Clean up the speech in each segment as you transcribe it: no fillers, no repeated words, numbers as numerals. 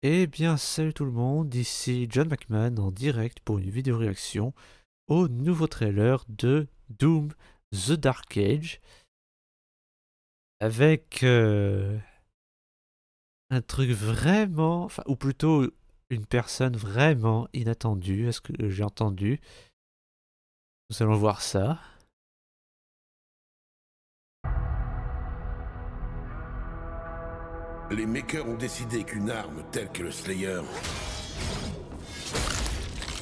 Eh bien, salut tout le monde, ici John McMahon en direct pour une vidéo réaction au nouveau trailer de Doom The Dark Age avec un truc vraiment, enfin, ou plutôt une personne vraiment inattendue à ce que j'ai entendu. Nous allons voir ça. Les makers ont décidé qu'une arme telle que le Slayer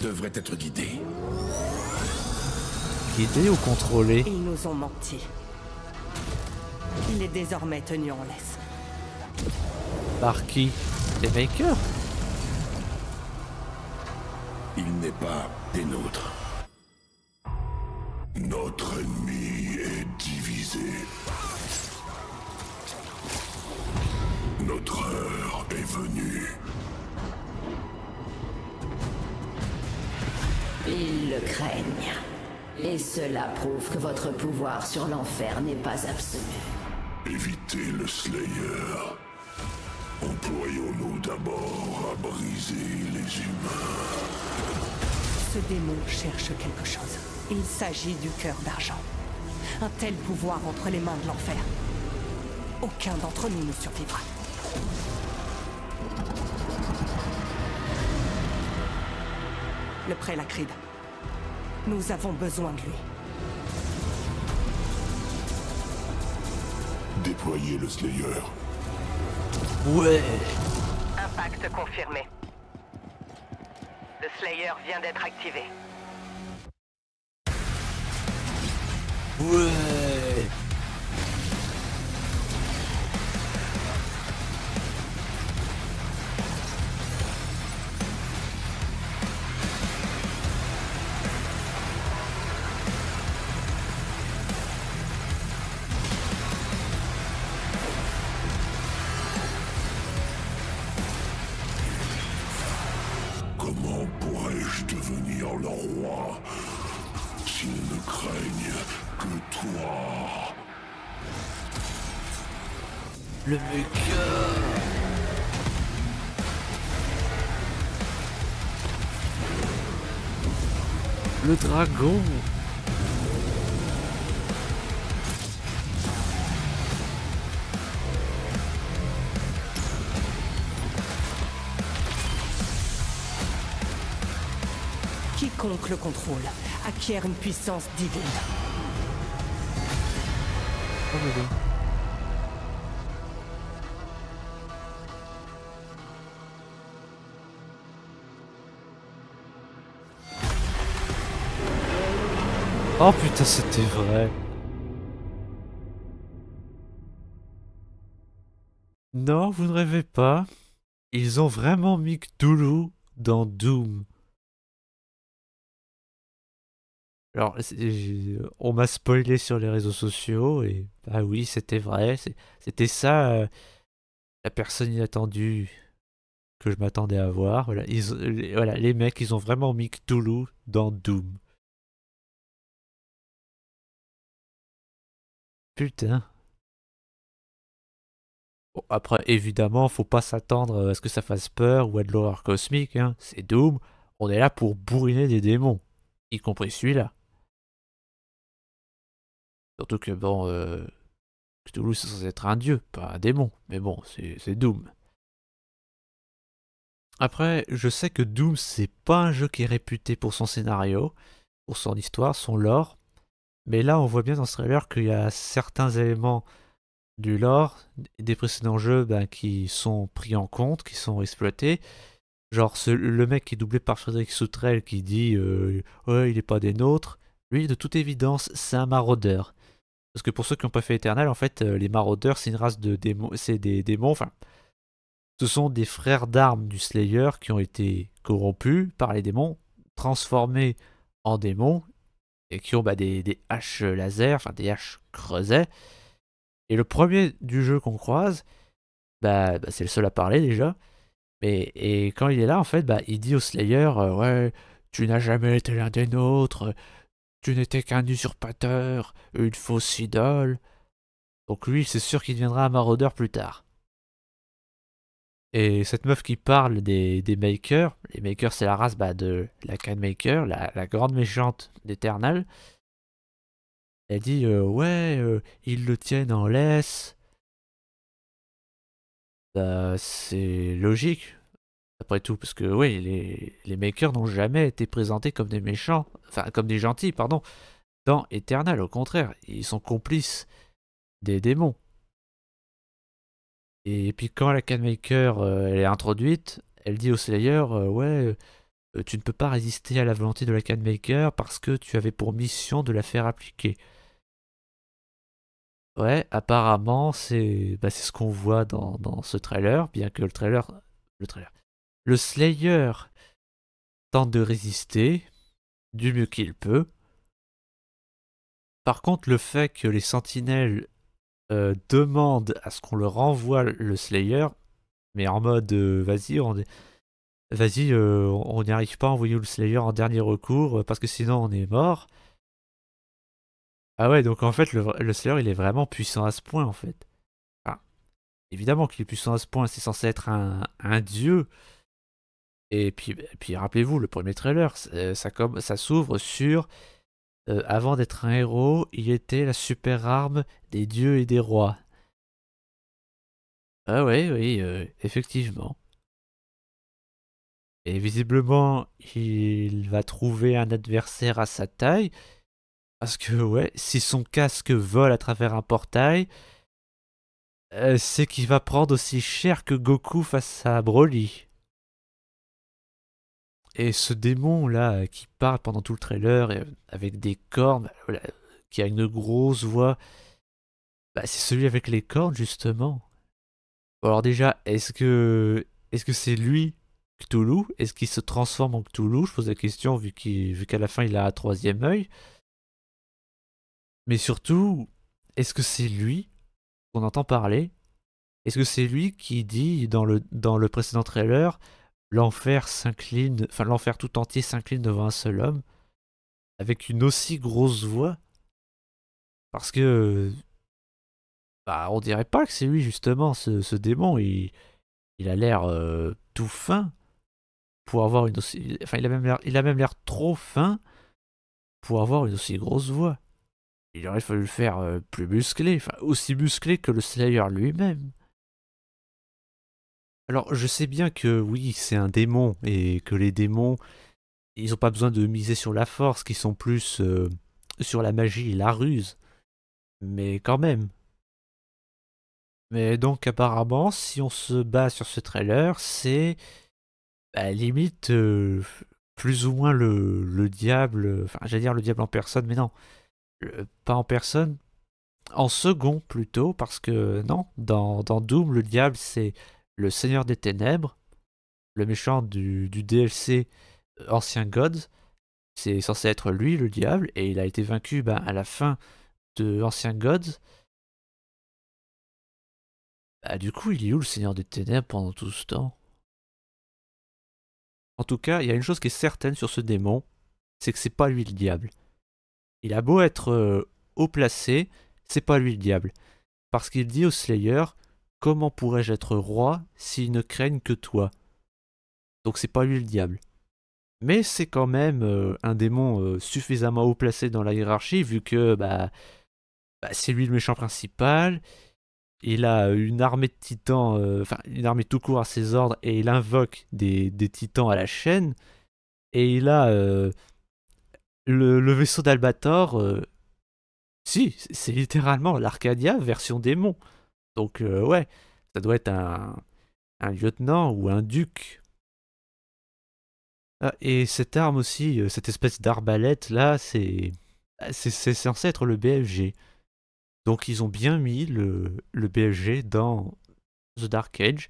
devrait être guidée. Guidé ou contrôlé? Ils nous ont menti. Il est désormais tenu en laisse. Par qui? Les makers? Il n'est pas des nôtres. Notre ennemi est divisé. Notre heure est venue. Ils le craignent. Et cela prouve que votre pouvoir sur l'enfer n'est pas absolu. Évitez le Slayer. Employons-nous d'abord à briser les humains. Ce démon cherche quelque chose. Il s'agit du cœur d'argent. Un tel pouvoir entre les mains de l'enfer. Aucun d'entre nous ne survivra. Le prélat Creed. Nous avons besoin de lui. Déployez le Slayer. Ouais! Impact confirmé. Le Slayer vient d'être activé. Ouais! Comment pourrais-je devenir le roi s'ils ne craignent que toi? Le maker! Le dragon! Quiconque le contrôle acquiert une puissance divine. Oh, mais bon. Oh putain, c'était vrai. Non, vous ne rêvez pas. Ils ont vraiment mis Cthulhu dans Doom. Alors, on m'a spoilé sur les réseaux sociaux et bah oui, c'était vrai. C'était ça, la personne inattendue que je m'attendais à voir. Voilà, voilà, les mecs, ils ont vraiment mis Cthulhu dans Doom. Putain. Bon, après, évidemment, faut pas s'attendre à ce que ça fasse peur ou à de l'horreur cosmique, hein. C'est Doom. On est là pour bourriner des démons, y compris celui-là. Surtout que bon, Cthulhu c'est censé être un dieu, pas un démon. Mais bon, c'est Doom. Après, je sais que Doom c'est pas un jeu qui est réputé pour son scénario, pour son histoire, son lore. Mais là, on voit bien dans ce trailer qu'il y a certains éléments du lore des précédents jeux ben, qui sont pris en compte, qui sont exploités. Genre le mec qui est doublé par Frédéric Soutrel qui dit ouais, il est pas des nôtres. Lui, de toute évidence, c'est un maraudeur. Parce que pour ceux qui n'ont pas fait Eternal, en fait, les maraudeurs, c'est une race de démons. C'est des démons, enfin, ce sont des frères d'armes du Slayer qui ont été corrompus par les démons, transformés en démons, et qui ont bah, des haches laser, enfin des haches creuset. Et le premier du jeu qu'on croise, bah, c'est le seul à parler déjà. Et quand il est là, en fait, bah, il dit au Slayer ouais, tu n'as jamais été l'un des nôtres, tu n'étais qu'un usurpateur, une fausse idole. Donc lui, c'est sûr qu'il deviendra un maraudeur plus tard. Et cette meuf qui parle des Makers, les Makers c'est la race de la Maker, la grande méchante d'Eternal. Elle dit ouais, ils le tiennent en laisse. Bah, c'est logique, après tout, parce que oui, les Makers n'ont jamais été présentés comme des méchants, enfin comme des gentils, pardon, dans Eternal, au contraire, ils sont complices des démons. Et puis quand la Maker elle est introduite, elle dit au Slayer ouais, tu ne peux pas résister à la volonté de la Maker parce que tu avais pour mission de la faire appliquer. Ouais, apparemment, c'est ce qu'on voit dans ce trailer, bien que le Slayer tente de résister du mieux qu'il peut. Par contre, le fait que les sentinelles demandent à ce qu'on leur renvoie le Slayer, mais en mode vas-y, on n'y arrive pas à envoyer le Slayer en dernier recours parce que sinon on est mort. Ah ouais, donc en fait, le Slayer il est vraiment puissant à ce point en fait. Enfin, évidemment qu'il est puissant à ce point, c'est censé être un dieu. Et puis rappelez-vous, le premier trailer, ça s'ouvre sur avant d'être un héros, il était la super arme des dieux et des rois. Ah ouais, oui, effectivement. Et visiblement, il va trouver un adversaire à sa taille. Parce que, ouais, si son casque vole à travers un portail, c'est qu'il va prendre aussi cher que Goku face à Broly. Et ce démon là qui parle pendant tout le trailer avec des cornes, voilà, qui a une grosse voix, bah, c'est celui avec les cornes justement. Alors déjà, est-ce que c'est lui Cthulhu? Est-ce qu'il se transforme en Cthulhu? Je pose la question vu qu'à la fin il a un troisième œil. Mais surtout, est-ce que c'est lui qu'on entend parler? Est-ce que c'est lui qui dit dans le précédent trailer l'enfer s'incline, enfin l'enfer tout entier s'incline devant un seul homme avec une aussi grosse voix? Parce que bah on dirait pas que c'est lui justement ce démon, il a l'air tout fin pour avoir une aussi, enfin il a même l'air trop fin pour avoir une aussi grosse voix. Il aurait fallu le faire plus musclé, enfin aussi musclé que le Slayer lui-même. Alors je sais bien que oui c'est un démon et que les démons ils ont pas besoin de miser sur la force, qu'ils sont plus sur la magie et la ruse. Mais quand même. Mais donc apparemment, si on se base sur ce trailer, c'est limite plus ou moins le diable. Enfin, j'allais dire le diable en personne, mais non. Pas en personne. En second plutôt, parce que non, dans Doom, le diable c'est le Seigneur des Ténèbres, le méchant du DLC Ancien Gods. C'est censé être lui le diable, et il a été vaincu à la fin de Ancien Gods. Bah, du coup, il est où le Seigneur des Ténèbres pendant tout ce temps? En tout cas, il y a une chose qui est certaine sur ce démon, c'est que c'est pas lui le diable. Il a beau être haut placé, c'est pas lui le diable. Parce qu'il dit au Slayer, comment pourrais-je être roi s'ils ne craignent que toi? Donc c'est pas lui le diable. Mais c'est quand même un démon suffisamment haut placé dans la hiérarchie, vu que c'est lui le méchant principal. Il a une armée de titans, enfin une armée tout court à ses ordres, et il invoque des titans à la chaîne. Et il a le vaisseau d'Albator. Si, c'est littéralement l'Arcadia version démon. Donc ouais, ça doit être un lieutenant ou un duc. Ah, et cette arme aussi, cette espèce d'arbalète là, c'est censé être le BFG. Donc ils ont bien mis le BFG dans The Dark Age.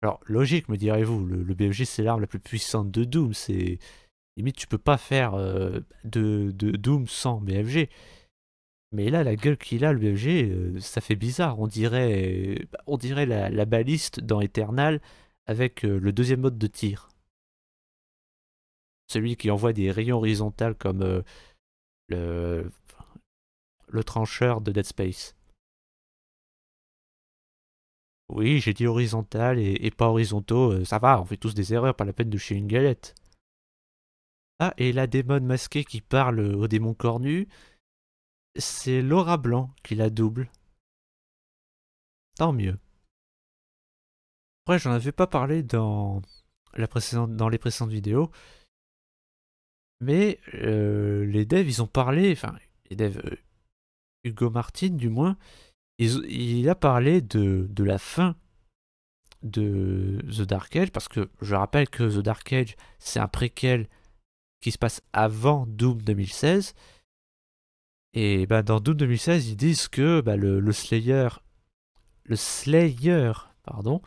Alors logique me direz-vous, le BFG c'est l'arme la plus puissante de Doom. C'est limite tu peux pas faire de Doom sans BFG. Mais là la gueule qu'il a le BFG, ça fait bizarre. On dirait la baliste dans Eternal avec le deuxième mode de tir. Celui qui envoie des rayons horizontales comme le, le trancheur de Dead Space. Oui, j'ai dit horizontal et pas horizontaux, ça va, on fait tous des erreurs, pas la peine de chier une galette. Ah, et la démon masquée qui parle au démon cornu, c'est Laura Blanc qui la double. Tant mieux. Après, j'en avais pas parlé dans dans les précédentes vidéos, mais les devs, ils ont parlé, enfin, les devs, Hugo Martin du moins, il a parlé de la fin de The Dark Age, parce que je rappelle que The Dark Age, c'est un préquel qui se passe avant Doom 2016. Et bah, dans Doom 2016, ils disent que bah, le Slayer, pardon,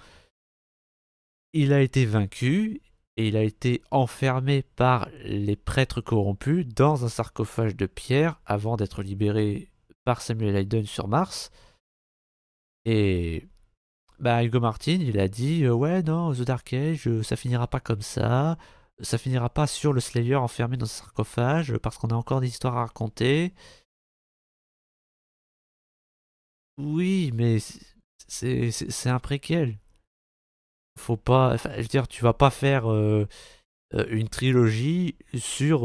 il a été vaincu et il a été enfermé par les prêtres corrompus dans un sarcophage de pierre avant d'être libéré par Samuel Hayden sur Mars. Et bah, Hugo Martin, il a dit ouais, non, The Dark Age, ça finira pas comme ça finira pas sur le Slayer enfermé dans un sarcophage parce qu'on a encore des histoires à raconter. Oui, mais c'est un préquel. Faut pas. Enfin, je veux dire, tu vas pas faire une trilogie sur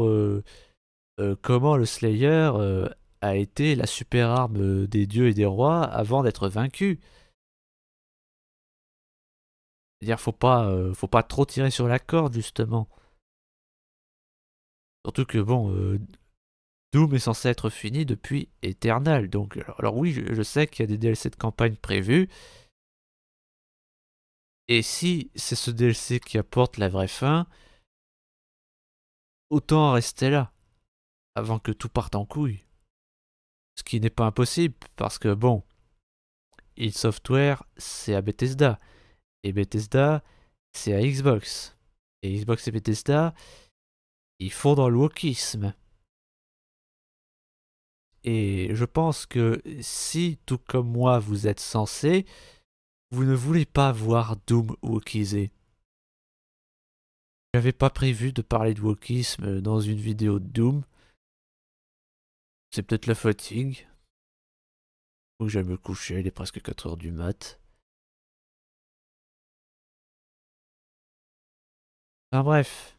comment le Slayer a été la super arme des dieux et des rois avant d'être vaincu. C'est-à-dire, faut pas trop tirer sur la corde, justement. Surtout que, bon, Doom est censé être fini depuis Eternal. Donc, alors oui, je sais qu'il y a des DLC de campagne prévus. Et si c'est ce DLC qui apporte la vraie fin, autant en rester là, avant que tout parte en couille. Ce qui n'est pas impossible, parce que bon, id Software, c'est à Bethesda. Et Bethesda, c'est à Xbox. Et Xbox et Bethesda, ils font dans le wokisme. Et je pense que si, tout comme moi, vous êtes censé, vous ne voulez pas voir Doom wokisé. J'avais pas prévu de parler de wokisme dans une vidéo de Doom. C'est peut-être la fatigue. Faut que j'aille me coucher, il est presque 4h du mat. Enfin bref,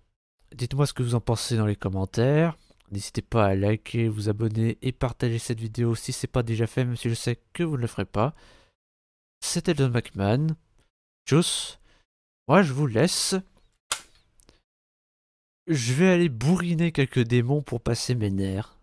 dites-moi ce que vous en pensez dans les commentaires. N'hésitez pas à liker, vous abonner et partager cette vidéo si c'est pas déjà fait, même si je sais que vous ne le ferez pas. C'était Don McMahon. Tchuss. Moi je vous laisse. Je vais aller bourriner quelques démons pour passer mes nerfs.